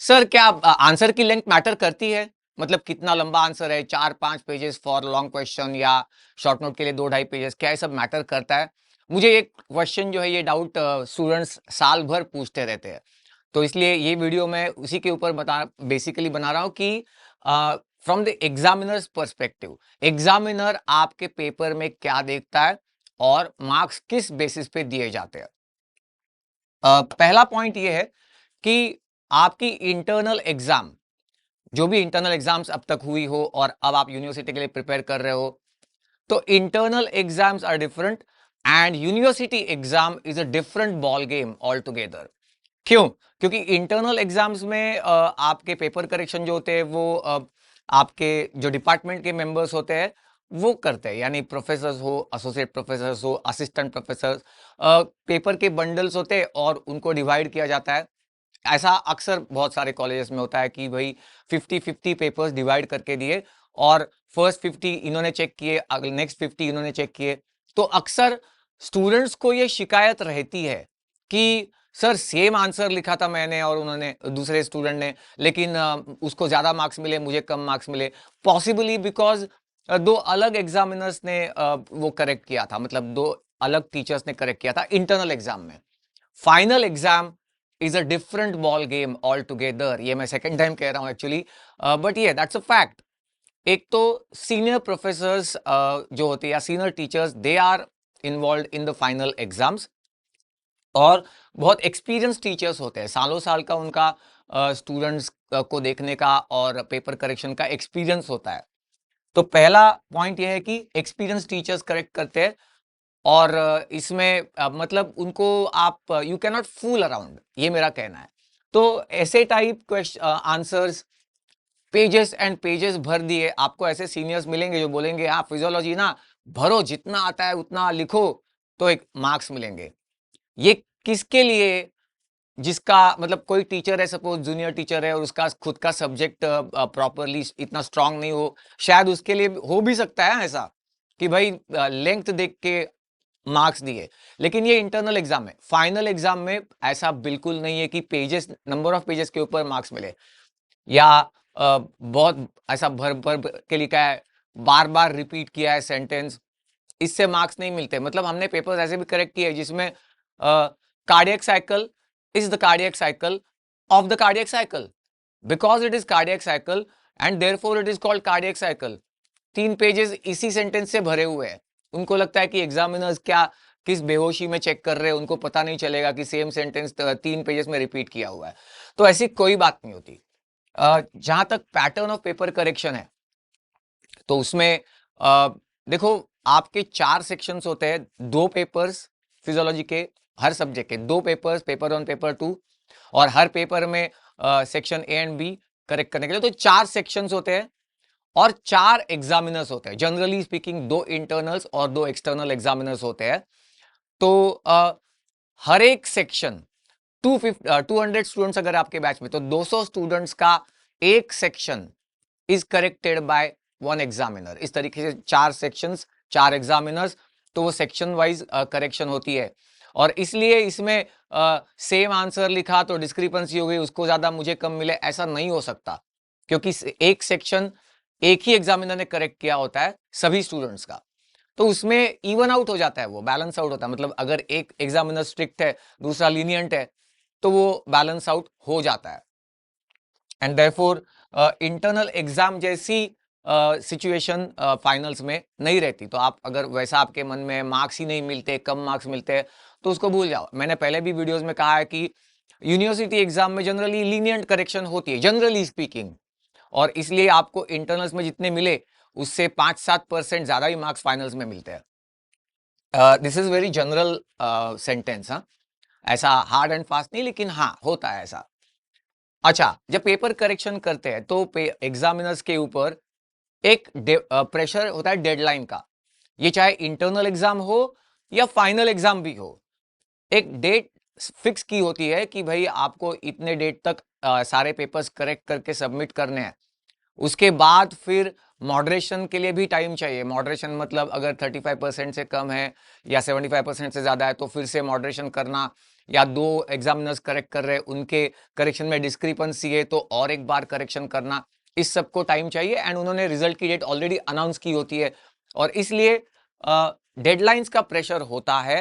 Sir क्या answer की length matter करती है? मतलब कितना लंबा आंसर है, 4-5 पेजेस फॉर लॉन्ग क्वेश्चन या शॉर्ट नोट के लिए 2-2.5 पेजेस, क्या ये सब मैटर करता है? मुझे एक क्वेश्चन जो है ये डाउट स्टूडेंट्स साल भर पूछते रहते हैं। तो इसलिए ये वीडियो मैं उसी के ऊपर बेसिकली बना रहा हूँ कि from the examiners perspective, examiner आपके पेपर में क्या देखता है और मार्क्स किस बेसिस पे दिए जाते हैं। पहला पॉइंट ये है कि आपकी इंटरनल एग्जाम, जो भी इंटरनल एग्जाम्स अब तक हुई हो और अब आप यूनिवर्सिटी के लिए प्रिपेयर कर रहे हो, तो internal exams are different and university exam is a different ball game altogether. क्यों? क्योंकि इंटरनल एग्जाम्स में आपके पेपर करेक्शन जो होते हैं वो आपके जो डिपार्टमेंट के मेंबर्स होते हैं वो करते हैं, यानी प्रोफेसर्स हो, एसोसिएट प्रोफेसर्स हो, असिस्टेंट प्रोफेसर्स, पेपर के बंडल्स होते हैं और उनको डिवाइड किया जाता है। ऐसा अक्सर बहुत सारे कॉलेजेस में होता है कि भाई 50-50 पेपर्स डिवाइड करके दिए और फर्स्ट 50 इन्होंने चेक किए, नेक्स्ट 50 इन्होंने चेक किए। तो अक्सर स्टूडेंट्स को ये शिकायत रहती है कि सर सेम आंसर लिखा था मैंने और उन्होंने, दूसरे स्टूडेंट ने, लेकिन उसको ज्यादा मार्क्स मिले, मुझे कम मार्क्स मिले। पॉसिबली बिकॉज दो अलग एग्जामिनर्स ने वो करेक्ट किया था, मतलब दो अलग टीचर्स ने करेक्ट किया था इंटरनल एग्जाम में। Final exam is a different ball game altogether. ये मैं सेकेंड टाइम कह रहा हूं एक्चुअली, बट ये दैट्स अ फैक्ट। एक तो सीनियर प्रोफेसर्स जो होते हैं या senior teachers, they are involve in the final exams, और बहुत एक्सपीरियंस टीचर्स होते हैं, सालों साल का उनका स्टूडेंट्स को देखने का और पेपर करेक्शन का एक्सपीरियंस होता है। तो पहला पॉइंट यह है कि एक्सपीरियंस टीचर्स करेक्ट करते हैं और इसमें मतलब उनको आप, you can not fool around, ये मेरा कहना है। तो ऐसे type question answers pages and pages भर दिए, आपको ऐसे सीनियर्स मिलेंगे जो बोलेंगे हाँ फिजियोलॉजी ना भरो, जितना आता है उतना लिखो तो एक मार्क्स मिलेंगे। ये किसके लिए? जिसका मतलब कोई टीचर है, सपोज जूनियर टीचर है और उसका खुद का सब्जेक्ट प्रॉपरली इतना स्ट्रांग नहीं हो, शायद उसके लिए हो भी सकता है ऐसा कि भाई लेंथ देख के मार्क्स दिए। लेकिन ये इंटरनल एग्जाम है, फाइनल एग्जाम में ऐसा बिल्कुल नहीं है कि पेजेस, नंबर ऑफ पेजेस के ऊपर मार्क्स मिले, या बहुत ऐसा भर भर के लिखा है, बार बार रिपीट किया है सेंटेंस, इससे मार्क्स नहीं मिलते। मतलब हमने पेपर्स ऐसे भी करेक्ट किए जिसमें cardiac cycle is the cardiac cycle of the cardiac cycle, because it is cardiac cycle and therefore it is called cardiac cycle. 3 pages इसी सेंटेंस से भरे हुए हैं। उनको लगता है कि एग्जामिनर्स क्या किस बेहोशी में चेक कर रहे हैं, उनको पता नहीं चलेगा कि सेम सेंटेंस 3 पेजेस में रिपीट किया हुआ है। तो ऐसी कोई बात नहीं होती। जहां तक पैटर्न ऑफ पेपर करेक्शन है, तो उसमें देखो, आपके 4 सेक्शंस होते हैं, 2 पेपर्स फिजियोलॉजी के, हर सब्जेक्ट के 2 पेपर्स, पेपर 1 पेपर 2, और हर पेपर में section A and B correct करने के लिए। तो 4 सेक्शंस होते हैं और 4 एग्जामिनर्स होते हैं। जनरली स्पीकिंग 2 इंटरनल्स और 2 एक्सटर्नल एग्जामिनर्स होते हैं। तो हर एक सेक्शन 200 स्टूडेंट्स अगर आपके बैच में, तो 200 स्टूडेंट्स का एक section is corrected bye 1 examiner. इस तरीके से 4 सेक्शंस, 4 एग्जामिनर्स, तो वो सेक्शन वाइज करेक्शन होती है। और इसलिए इसमें सेम आंसर लिखा तो डिस्क्रिपेंसी हो गई, उसको ज्यादा मुझे कम मिले, ऐसा नहीं हो सकता, क्योंकि एक सेक्शन एक ही एग्जामिनर ने करेक्ट किया होता है सभी स्टूडेंट्स का। तो उसमें इवन आउट हो जाता है, वो बैलेंस आउट होता है। मतलब अगर एक एग्जामिनर स्ट्रिक्ट है, दूसरा लीनियंट है, तो वो बैलेंस आउट हो जाता है। एंड देयरफॉर इंटरनल एग्जाम जैसी सिचुएशन फाइनल्स में नहीं रहती। तो आप अगर वैसा आपके मन में मार्क्स ही नहीं मिलते, कम मार्क्स मिलते हैं, तो उसको भूल जाओ। मैंने पहले भी वीडियोस में कहा है कि यूनिवर्सिटी एग्जाम में जनरली लीनियंट करेक्शन होती है, जनरली स्पीकिंग, और इसलिए आपको इंटरनल्स में जितने मिले उससे 5-7% ज्यादा ही मार्क्स फाइनल्स में मिलते हैं। This is very general sentence, हाँ, ऐसा हार्ड एंड फास्ट नहीं, लेकिन हाँ होता है ऐसा। अच्छा, जब पेपर करेक्शन करते हैं तो एग्जामिनर्स के ऊपर एक प्रेशर होता है डेडलाइन का। ये चाहे इंटरनल एग्जाम हो या फाइनल एग्जाम भी हो, एक डेट फिक्स की होती है कि भाई आपको इतने डेट तक सारे पेपर्स करेक्ट करके सबमिट करने हैं। उसके बाद फिर मॉडरेशन के लिए भी टाइम चाहिए। मॉडरेशन मतलब अगर 35% से कम है या 75% से ज्यादा है तो फिर से मॉडरेशन करना, या 2 एग्जामिनर्स करेक्ट कर रहे हैं, उनके करेक्शन में डिस्क्रिपेंसी है तो और एक बार करेक्शन करना, इस सबको टाइम चाहिए एंड उन्होंने रिजल्ट की डेट ऑलरेडी अनाउंस की होती है और इसलिए डेडलाइंस का प्रेशर होता है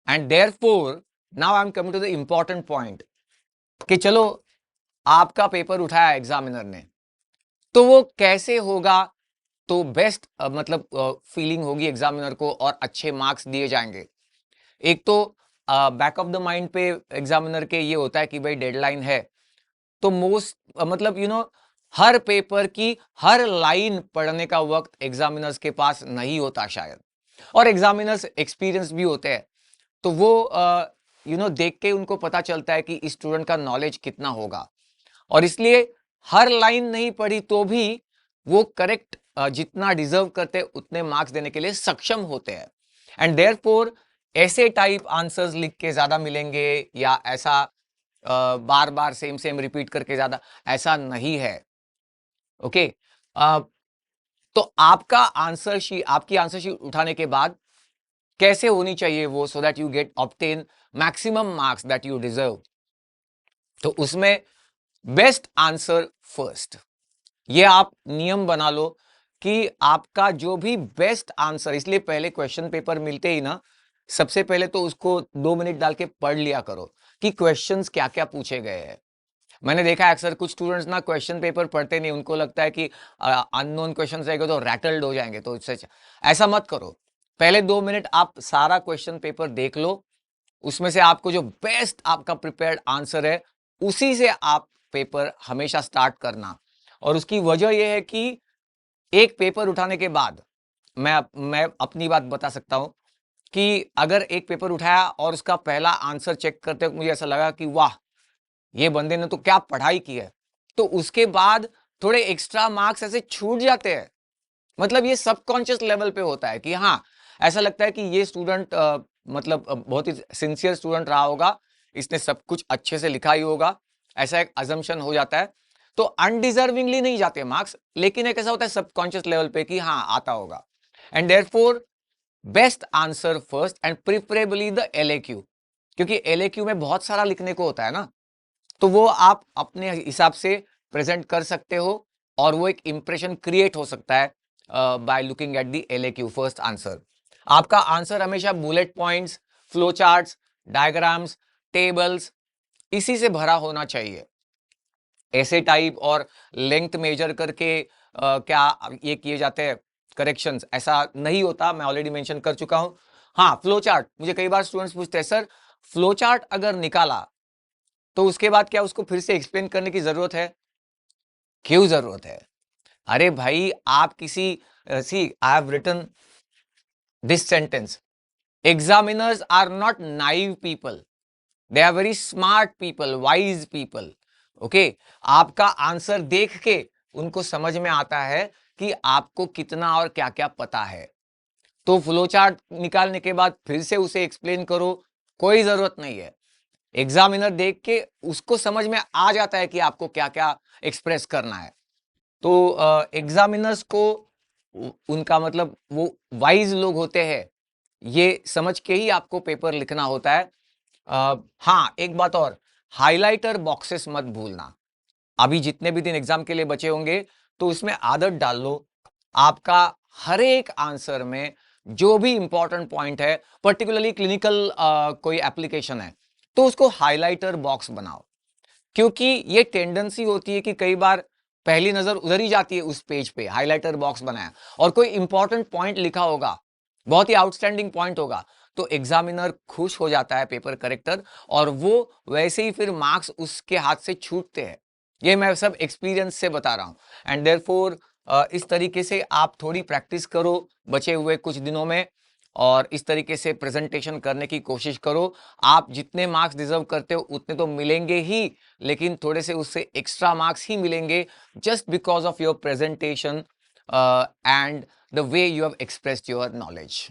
and therefore now I am coming to the important point कि चलो आपका पेपर उठाया एग्जामिनर ने, तो वो कैसे होगा, तो बेस्ट मतलब फीलिंग होगी एग्जामिनर को और अच्छे मार्क्स दिए जाएंगे। एक तो बैक ऑफ द माइंड पे एग्जामिनर के ये होता है कि भाई डेडलाइन है, तो मोस्ट मतलब हर पेपर की हर लाइन पढ़ने का वक्त एग्जामिनर्स के पास नहीं होता शायद, और एग्जामिनर्स एक्सपीरियंस भी होते हैं, तो वो देख के उनको पता चलता है कि स्टूडेंट का नॉलेज कितना होगा, और इसलिए हर लाइन नहीं पढ़ी तो भी वो करेक्ट जितना डिजर्व करते उतने मार्क्स देने के लिए सक्षम होते हैं। एंड देयरफॉर ऐसे टाइप आंसर्स लिख के ज्यादा मिलेंगे या ऐसा बार बार सेम सेम रिपीट करके ज्यादा, ऐसा नहीं है। ओके, तो आपका आंसर शीट, आपकी आंसर शीट उठाने के बाद कैसे होनी चाहिए वो, so that you get obtain maximum marks that you deserve, तो उसमें बेस्ट आंसर फर्स्ट, ये आप नियम बना लो कि आपका जो भी बेस्ट आंसर, इसलिए पहले क्वेश्चन पेपर मिलते ही ना सबसे पहले तो उसको 2 मिनट डाल के पढ़ लिया करो कि क्वेश्चंस क्या क्या पूछे गए हैं। मैंने देखा है अक्सर कुछ स्टूडेंट्स ना क्वेश्चन पेपर पढ़ते नहीं, उनको लगता है कि अननोन क्वेश्चन रहेगा तो रैटल्ड हो जाएंगे, तो इससे ऐसा मत करो। पहले 2 मिनट आप सारा क्वेश्चन पेपर देख लो, उसमें से आपको जो बेस्ट आपका प्रिपेयर्ड आंसर है उसी से आप पेपर हमेशा स्टार्ट करना। और उसकी वजह यह है कि एक पेपर उठाने के बाद मैं अपनी बात बता सकता हूं कि अगर एक पेपर उठाया और उसका पहला आंसर चेक करते वक्त मुझे ऐसा लगा कि वाह, ये बंदे ने तो क्या पढ़ाई की है, तो उसके बाद थोड़े एक्स्ट्रा मार्क्स ऐसे छूट जाते हैं। मतलब ये सबकॉन्शियस लेवल पे होता है कि हाँ, ऐसा लगता है कि ये स्टूडेंट मतलब बहुत ही सिंसियर स्टूडेंट रहा होगा, इसने सब कुछ अच्छे से लिखा ही होगा, ऐसा एक अजम्पशन हो जाता है। तो अनडिजर्विंगली नहीं जाते मार्क्स, लेकिन एक ऐसा होता है सबकॉन्शियस लेवल पे कि हाँ आता होगा। And therefore best answer first and preferably the LAQ, क्योंकि एलएक्यू में बहुत सारा लिखने को होता है ना, तो वो आप अपने हिसाब से प्रेजेंट कर सकते हो और वो एक इंप्रेशन क्रिएट हो सकता है by looking at the LAQ first answer. आपका आंसर हमेशा bullet points, flow charts, diagrams, tables, इसी से भरा होना चाहिए। ऐसे टाइप और लेंथ मेजर करके क्या ये किए जाते हैं करेक्शंस, ऐसा नहीं होता, मैं ऑलरेडी मेंशन कर चुका हूं। हाँ, फ्लो चार्ट, मुझे कई बार स्टूडेंट्स पूछते हैं सर फ्लो चार्ट अगर निकाला तो उसके बाद क्या उसको फिर से एक्सप्लेन करने की जरूरत है? क्यों जरूरत है? अरे भाई, आप किसी see I have written this sentence, examiners are not naive people, they are very smart people, wise people. Okay, आपका आंसर देख के उनको समझ में आता है कि आपको कितना और क्या क्या पता है, तो फ्लो चार्ट निकालने के बाद फिर से उसे एक्सप्लेन करो, कोई जरूरत नहीं है। एग्जामिनर देख के उसको समझ में आ जाता है कि आपको क्या क्या एक्सप्रेस करना है। तो एग्जामिनर्स को उनका मतलब वो वाइज लोग होते हैं, ये समझ के ही आपको पेपर लिखना होता है। हाँ, एक बात और, हाइलाइटर बॉक्सेस मत भूलना। अभी जितने भी दिन एग्जाम के लिए बचे होंगे तो उसमें आदत डाल लो, आपका हर एक आंसर में जो भी इंपॉर्टेंट पॉइंट है, पर्टिकुलरली क्लिनिकल कोई एप्लीकेशन है तो उसको हाइलाइटर बॉक्स बनाओ, क्योंकि ये टेंडेंसी होती है कि कई बार पहली नजर उधर ही जाती है उस पेज पे, हाइलाइटर बॉक्स बनाया और कोई इंपॉर्टेंट पॉइंट लिखा होगा, बहुत ही आउटस्टैंडिंग पॉइंट होगा, तो एग्जामिनर खुश हो जाता है पेपर करेक्टर, और वो वैसे ही फिर मार्क्स उसके हाथ से छूटते हैं। ये मैं सब एक्सपीरियंस से बता रहा हूं। एंड देयरफॉर इस तरीके से आप थोड़ी प्रैक्टिस करो बचे हुए कुछ दिनों में, और इस तरीके से प्रेजेंटेशन करने की कोशिश करो। आप जितने मार्क्स डिजर्व करते हो उतने तो मिलेंगे ही, लेकिन थोड़े से उससे एक्स्ट्रा मार्क्स ही मिलेंगे, just because of your presentation and the way you have expressed your knowledge.